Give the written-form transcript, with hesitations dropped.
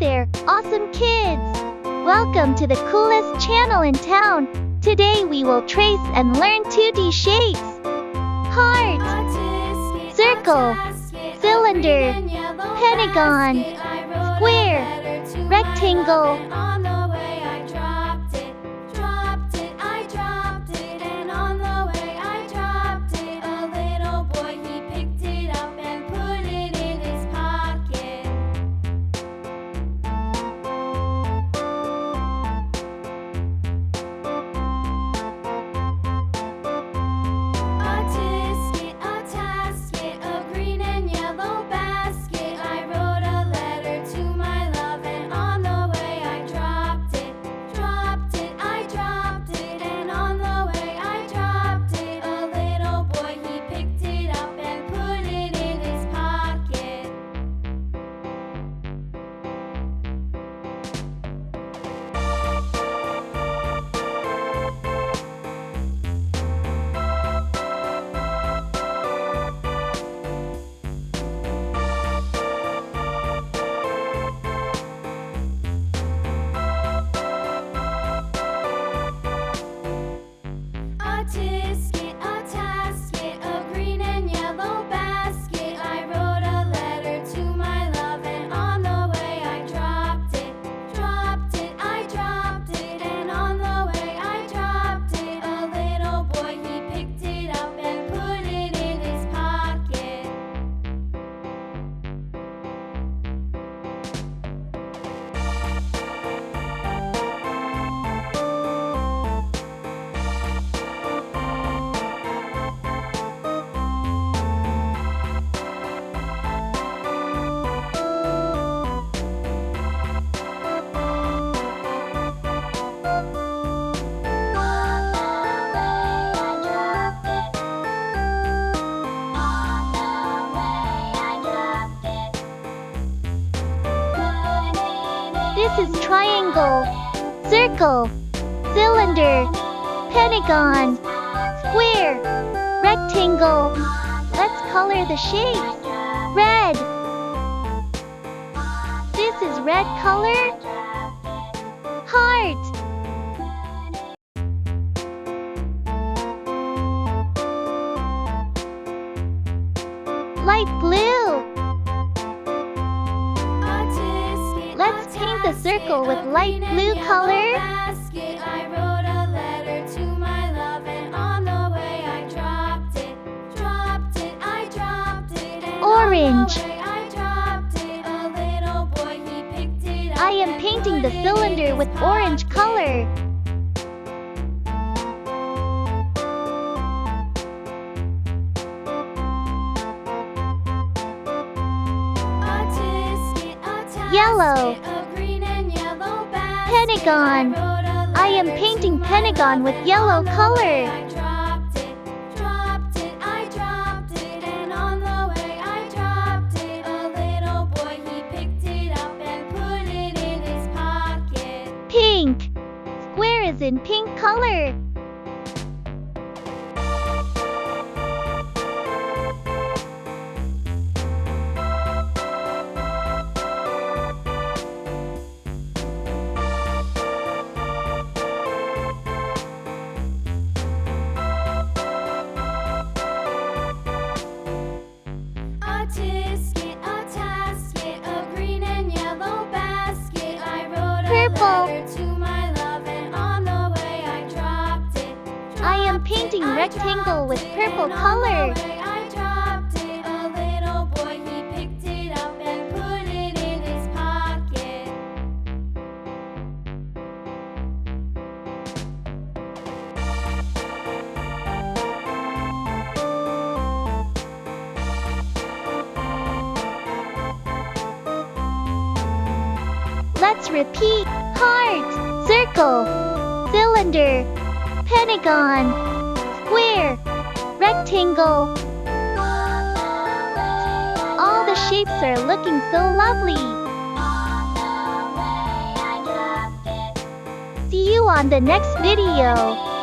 there, awesome kids! Welcome to the coolest channel in town. Today we will trace and learn 2D shapes. Heart, circle, cylinder, pentagon, square, rectangle. This is triangle, circle, cylinder, pentagon, square, rectangle. Let's color the shapes. Red. This is red color. Heart. Light blue. Let's paint the circle with light blue color. Orange. I am painting the cylinder with orange color. Yellow. Pentagon. I am painting pentagon with yellow color. Pink. Square is in pink color. I am painting rectangle with purple color. Let's repeat. Heart, circle, cylinder, pentagon, square, rectangle. All the shapes are looking so lovely. See you on the next video.